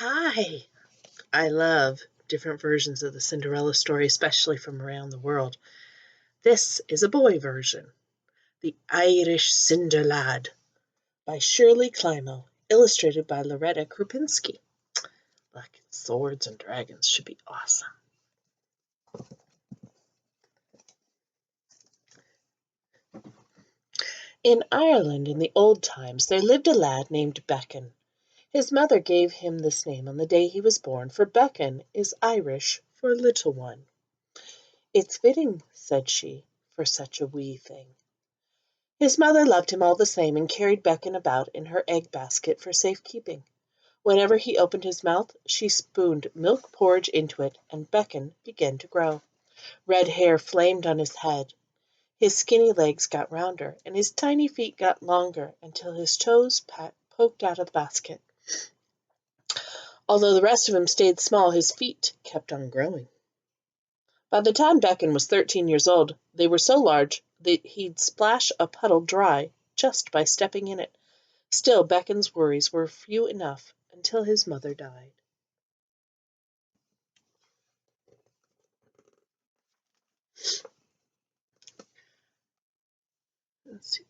Hi! I love different versions of the Cinderella story, especially from around the world. This is a boy version, The Irish Cinderlad by Shirley Climo, illustrated by Loretta Krupinski. Like swords and dragons should be awesome. In Ireland in the old times there lived a lad named Beckon. His mother gave him this name on the day he was born, for Beckon is Irish for little one. "It's fitting," said she, "for such a wee thing." His mother loved him all the same, and carried Beckon about in her egg basket for safe keeping. Whenever he opened his mouth, she spooned milk porridge into it, and Beckon began to grow. Red hair flamed on his head. His skinny legs got rounder, and his tiny feet got longer, until his toes poked out of the basket. Although the rest of him stayed small, his feet kept on growing. By the time Beckon was 13 years old, they were so large that he'd splash a puddle dry just by stepping in it. Still, Beckon's worries were few enough until his mother died. Let's see.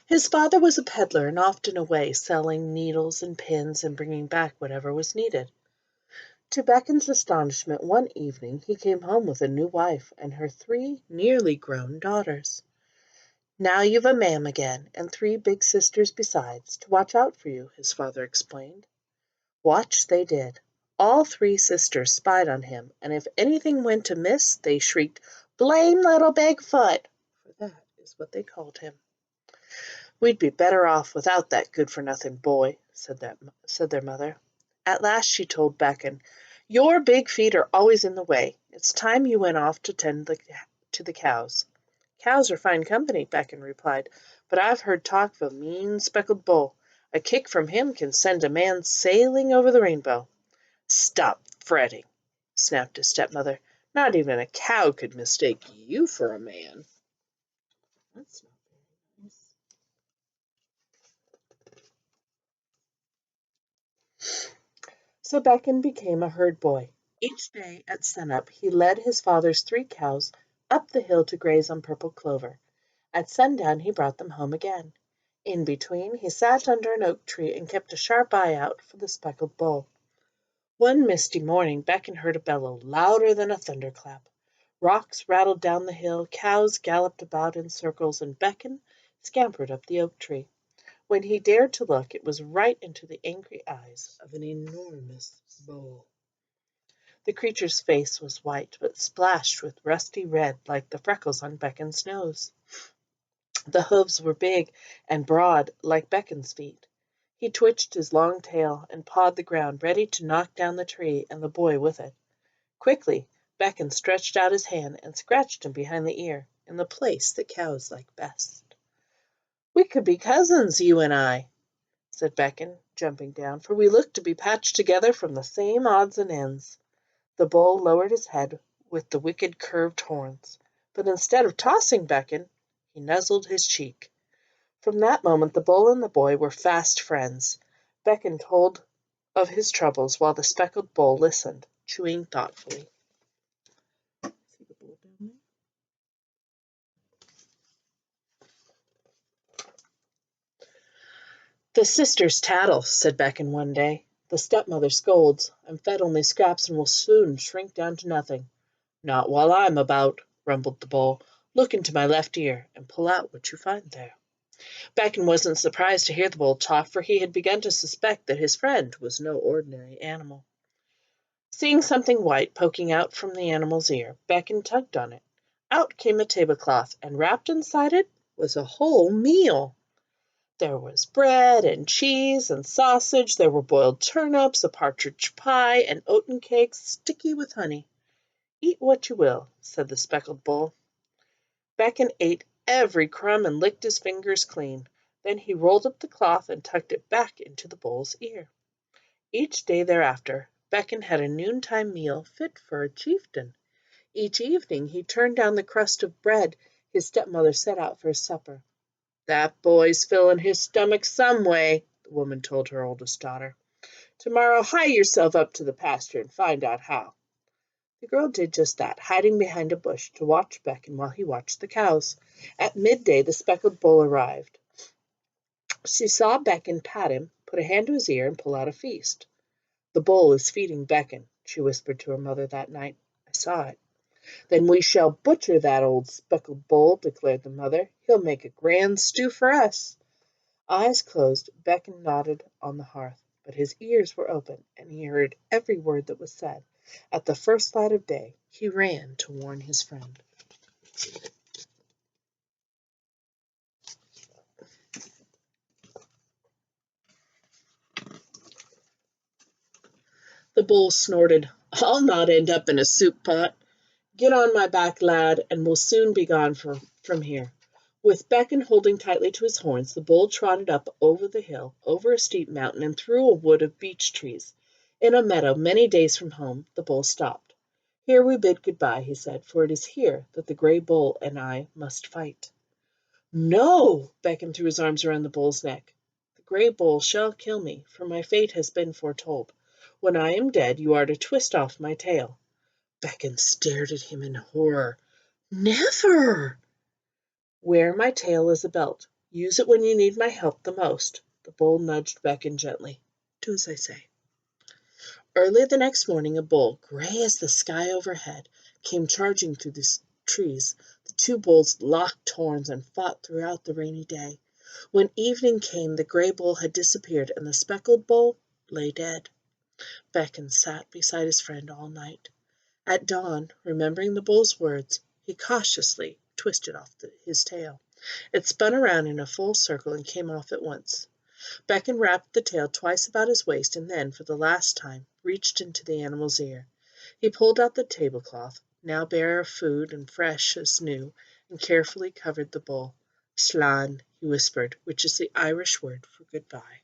His father was a peddler and often away, selling needles and pins and bringing back whatever was needed. To Beckon's astonishment, one evening he came home with a new wife and her 3 nearly grown daughters. "Now you've a mam again, and 3 big sisters besides, to watch out for you," his father explained. Watch they did. All 3 sisters spied on him, and if anything went amiss, they shrieked, "Blame little Bigfoot!" for that is what they called him. "We'd be better off without that good-for-nothing boy," said their mother. At last she told Beckon, "Your big feet are always in the way. It's time you went off to tend to the cows." "Cows are fine company," Beckon replied, "but I've heard talk of a mean speckled bull. A kick from him can send a man sailing over the rainbow." "Stop fretting," snapped his stepmother. "Not even a cow could mistake you for a man." That's not very nice. So Beckon became a herd boy. Each day at sunup he led his father's 3 cows up the hill to graze on purple clover. At sundown he brought them home again. In between he sat under an oak tree and kept a sharp eye out for the speckled bull. One misty morning Beckon heard a bellow louder than a thunderclap. Rocks rattled down the hill, cows galloped about in circles, and Beckon scampered up the oak tree. When he dared to look, it was right into the angry eyes of an enormous bull. The creature's face was white, but splashed with rusty red like the freckles on Beckon's nose. The hoofs were big and broad like Beckon's feet. He twitched his long tail and pawed the ground, ready to knock down the tree and the boy with it. Quickly, Beckon stretched out his hand and scratched him behind the ear, in the place that cows like best. "We could be cousins, you and I," said Beckon, jumping down, "for we look to be patched together from the same odds and ends." The bull lowered his head with the wicked curved horns, but instead of tossing Beckon, he nuzzled his cheek. From that moment the bull and the boy were fast friends. Beckon told of his troubles while the speckled bull listened, chewing thoughtfully. See the bull down there? "The sisters tattle," said Beckon one day. "The stepmother scolds. I'm fed only scraps and will soon shrink down to nothing." "Not while I'm about," rumbled the bull. "Look into my left ear and pull out what you find there." Beckon wasn't surprised to hear the bull talk, for he had begun to suspect that his friend was no ordinary animal. Seeing something white poking out from the animal's ear, Beckon tugged on it. Out came a tablecloth, and wrapped inside it was a whole meal. There was bread and cheese and sausage, there were boiled turnips, a partridge pie, and oaten cakes sticky with honey. "Eat what you will," said the speckled bull. Beckon ate every crumb and licked his fingers clean. Then he rolled up the cloth and tucked it back into the bull's ear. Each day thereafter, Beckon had a noontime meal fit for a chieftain. Each evening he turned down the crust of bread his stepmother set out for his supper. "That boy's filling his stomach some way," the woman told her oldest daughter. "Tomorrow hie yourself up to the pasture and find out how." The girl did just that, hiding behind a bush to watch Becken while he watched the cows. At midday the speckled bull arrived. She saw Becken pat him, put a hand to his ear, and pull out a feast. "The bull is feeding Becken," she whispered to her mother that night. "I saw it." "Then we shall butcher that old speckled bull," declared the mother. "He'll make a grand stew for us." Eyes closed, Becken nodded on the hearth, but his ears were open, and he heard every word that was said. At the first light of day he ran to warn his friend. The bull snorted, "I'll not end up in a soup pot. Get on my back, lad, and we'll soon be gone from here." With Becken holding tightly to his horns, the bull trotted up over the hill, over a steep mountain, and through a wood of beech trees. In a meadow many days from home, the bull stopped. "Here we bid good-bye," he said, "for it is here that the gray bull and I must fight." "No!" Becken threw his arms around the bull's neck. "The gray bull shall kill me, for my fate has been foretold. When I am dead, you are to twist off my tail." Becken stared at him in horror. "Never!" "Wear my tail as a belt. Use it when you need my help the most." The bull nudged Becken gently. "Do as I say." Early the next morning a bull, gray as the sky overhead, came charging through the trees. The two bulls locked horns and fought throughout the rainy day. When evening came, the gray bull had disappeared, and the speckled bull lay dead. Becken sat beside his friend all night. At dawn, remembering the bull's words, he cautiously twisted off his tail. It spun around in a full circle and came off at once. Becken wrapped the tail twice about his waist, and then, for the last time, reached into the animal's ear. He pulled out the tablecloth, now bare of food and fresh as new, and carefully covered the bull. "Slán," he whispered, which is the Irish word for goodbye.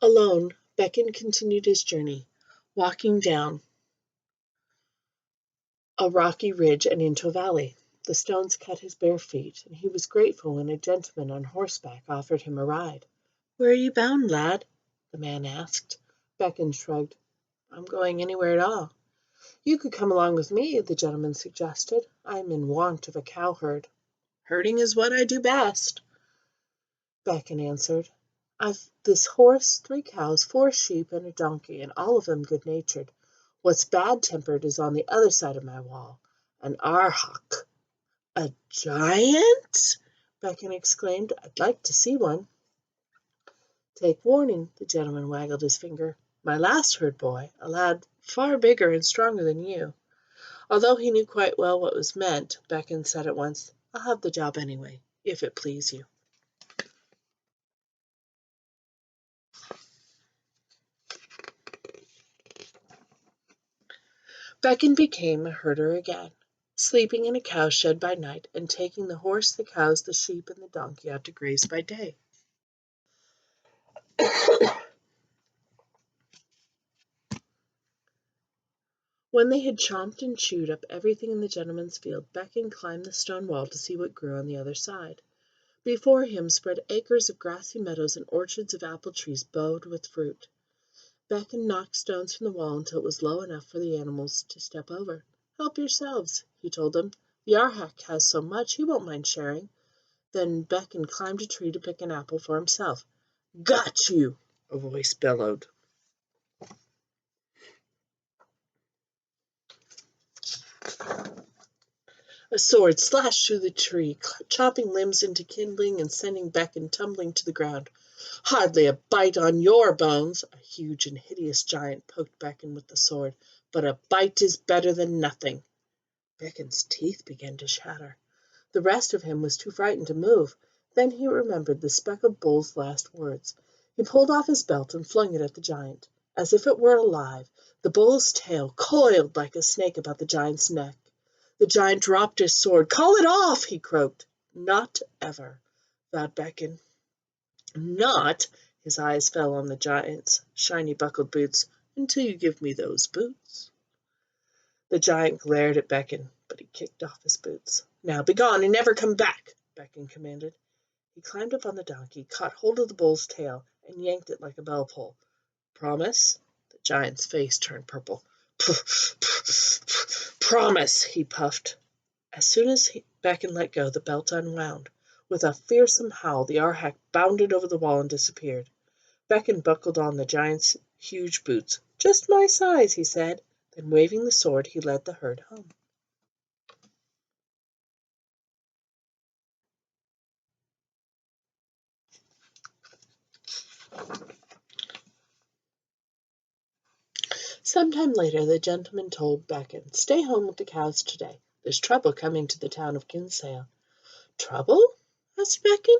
Alone, Becken continued his journey, walking down a rocky ridge and into a valley. The stones cut his bare feet, and he was grateful when a gentleman on horseback offered him a ride. "Where are you bound, lad?" the man asked. Becken shrugged. "I'm going anywhere at all." "You could come along with me," the gentleman suggested. "I am in want of a cowherd." "Herding is what I do best," Becken answered. "I've this horse, 3 cows, 4 sheep, and a donkey, and all of them good-natured. What's bad-tempered is on the other side of my wall, an aarhawk." "A giant?" Becken exclaimed. "I'd like to see one." "Take warning," the gentleman waggled his finger. "My last herd boy, a lad far bigger and stronger than you." Although he knew quite well what was meant, Becken said at once, "I'll have the job anyway, if it please you." Becken became a herder again, sleeping in a cowshed by night and taking the horse, the cows, the sheep, and the donkey out to graze by day. When they had chomped and chewed up everything in the gentleman's field, Becken climbed the stone wall to see what grew on the other side. Before him spread acres of grassy meadows and orchards of apple trees bowed with fruit. Becken knocked stones from the wall until it was low enough for the animals to step over. "Help yourselves," he told them. "The aarhawk has so much he won't mind sharing." Then Becken climbed a tree to pick an apple for himself. "Got you!" a voice bellowed. A sword slashed through the tree, chopping limbs into kindling and sending Becken tumbling to the ground. "Hardly a bite on your bones!" A huge and hideous giant poked Becken with the sword. "But a bite is better than nothing." Becken's teeth began to chatter. The rest of him was too frightened to move. Then he remembered the speckled bull's last words. He pulled off his belt and flung it at the giant. As if it were alive, the bull's tail coiled like a snake about the giant's neck. The giant dropped his sword. "Call it off!" he croaked. "Not ever," vowed Becken. "Not," his eyes fell on the giant's shiny buckled boots, "until you give me those boots." The giant glared at Becken, but he kicked off his boots. "Now begone and never come back," Becken commanded. He climbed up on the donkey, caught hold of the bull's tail, and yanked it like a bell pull. "Promise?" The giant's face turned purple. "Promise," he puffed. As soon as Becken let go, the belt unwound. With a fearsome howl, the Arhak bounded over the wall and disappeared. Becken buckled on the giant's huge boots. "Just my size," he said. Then, waving the sword, he led the herd home. Sometime later, the gentleman told Becken, "Stay home with the cows today. There's trouble coming to the town of Kinsale." "Trouble?" asked Becken.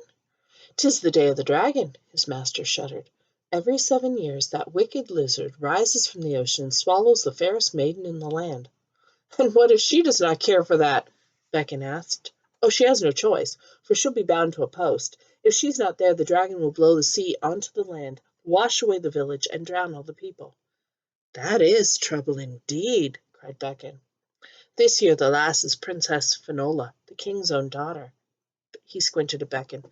"'Tis the day of the dragon," his master shuddered. "Every 7 years that wicked lizard rises from the ocean and swallows the fairest maiden in the land." "And what if she does not care for that?" Becken asked. "Oh, she has no choice, for she'll be bound to a post. If she's not there, the dragon will blow the sea onto the land, wash away the village, and drown all the people." "That is trouble indeed," cried Becken. "This year the lass is Princess Finola, the king's own daughter." He squinted at Becken.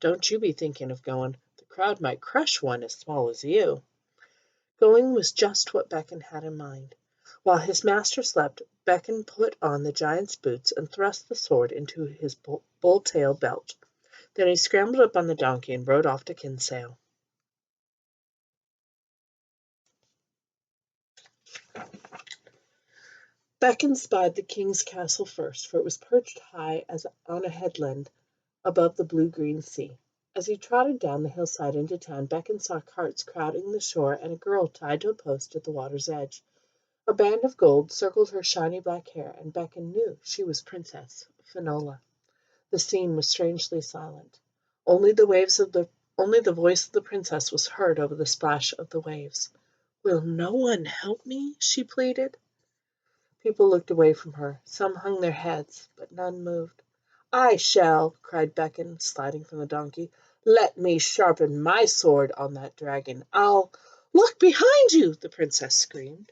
"Don't you be thinking of going. The crowd might crush one as small as you." Going was just what Becken had in mind. While his master slept, Becken put on the giant's boots and thrust the sword into his bull-tail belt. Then he scrambled up on the donkey and rode off to Kinsale. Becken spied the king's castle first, for it was perched high as on a headland above the blue-green sea. As he trotted down the hillside into town, Becken saw carts crowding the shore and a girl tied to a post at the water's edge. A band of gold circled her shiny black hair, and Becken knew she was Princess Finola. The scene was strangely silent. Only the voice of the princess was heard over the splash of the waves. "Will no one help me?" she pleaded. People looked away from her. Some hung their heads, but none moved. "I shall!" cried Becken, sliding from the donkey. "Let me sharpen my sword on that dragon. I'll—" "Look behind you!" the princess screamed.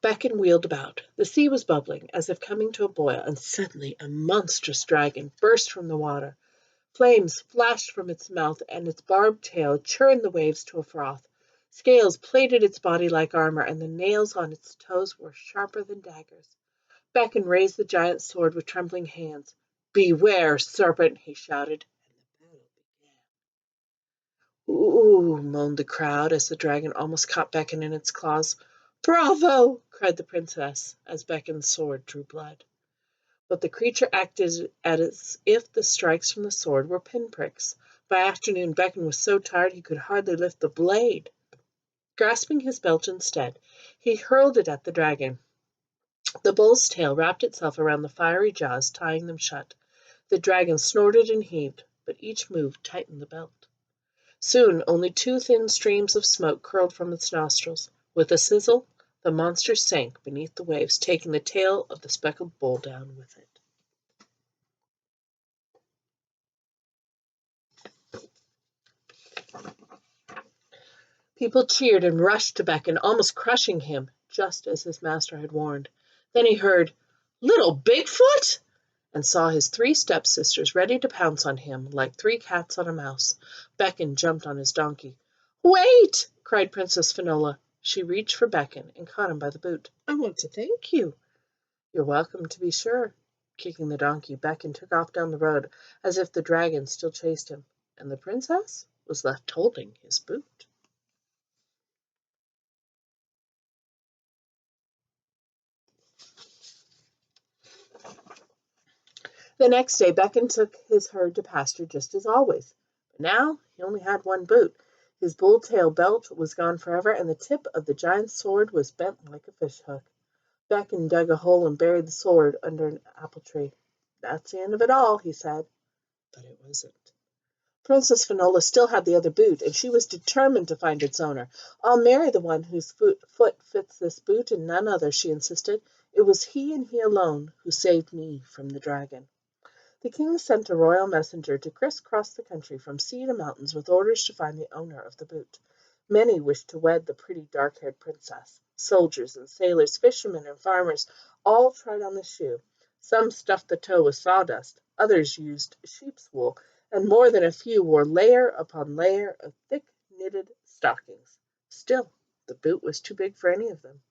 Becken wheeled about. The sea was bubbling, as if coming to a boil, and suddenly a monstrous dragon burst from the water. Flames flashed from its mouth, and its barbed tail churned the waves to a froth. Scales plated its body like armor, and the nails on its toes were sharper than daggers. Becken raised the giant's sword with trembling hands. "Beware, serpent!" he shouted, and the battle began. "Ooh!" moaned the crowd as the dragon almost caught Becken in its claws. "Bravo!" cried the princess as Becken's sword drew blood. But the creature acted as if the strikes from the sword were pinpricks. By afternoon, Becken was so tired he could hardly lift the blade. Grasping his belt instead, he hurled it at the dragon. The bull's tail wrapped itself around the fiery jaws, tying them shut. The dragon snorted and heaved, but each move tightened the belt. Soon only two thin streams of smoke curled from its nostrils. With a sizzle, the monster sank beneath the waves, taking the tail of the speckled bull down with it. People cheered and rushed to Becken, almost crushing him, just as his master had warned. Then he heard, "Little Bigfoot!" and saw his three stepsisters ready to pounce on him like three cats on a mouse. Becken jumped on his donkey. "Wait!" cried Princess Finola. She reached for Becken and caught him by the boot. "I want to thank you." "You're welcome, to be sure." Kicking the donkey, Becken took off down the road as if the dragon still chased him, and the princess was left holding his boot. The next day Becken took his herd to pasture just as always. But now he only had one boot. His bull-tail belt was gone forever, and the tip of the giant's sword was bent like a fishhook. Becken dug a hole and buried the sword under an apple tree. "That's the end of it all," he said. But it wasn't. Princess Finola still had the other boot, and she was determined to find its owner. "I'll marry the one whose foot fits this boot, and none other," she insisted. "It was he and he alone who saved me from the dragon." The king sent a royal messenger to criss-cross the country from sea to mountains with orders to find the owner of the boot. Many wished to wed the pretty dark-haired princess. Soldiers and sailors, fishermen and farmers, all tried on the shoe. Some stuffed the toe with sawdust, others used sheep's wool, and more than a few wore layer upon layer of thick knitted stockings. Still, the boot was too big for any of them.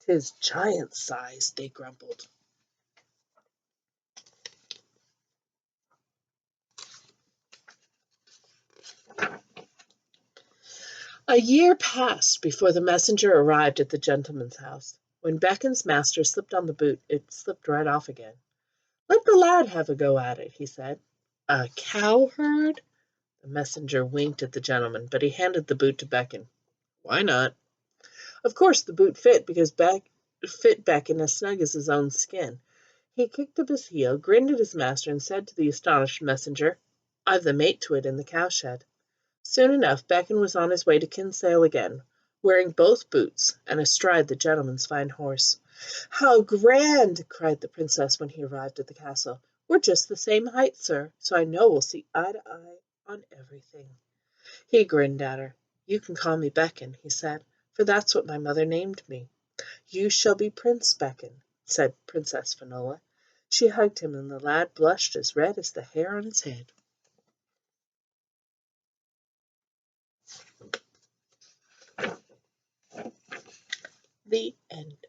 "'Tis giant's size," they grumbled. A year passed before the messenger arrived at the gentleman's house. When Beckon's master slipped on the boot, it slipped right off again. "Let the lad have a go at it," he said. "A cowherd?" The messenger winked at the gentleman, but he handed the boot to Beckon. "Why not?" Of course the boot fit, because fit Beckon as snug as his own skin. He kicked up his heel, grinned at his master, and said to the astonished messenger, "I've the mate to it in the cowshed." Soon enough Beckon was on his way to Kinsale again, wearing both boots, and astride the gentleman's fine horse. "How grand!" cried the princess when he arrived at the castle. "We're just the same height, sir, so I know we'll see eye to eye on everything." He grinned at her. "You can call me Beckon," he said, "for that's what my mother named me." "You shall be Prince Beckon," said Princess Finola. She hugged him, and the lad blushed as red as the hair on his head. The end.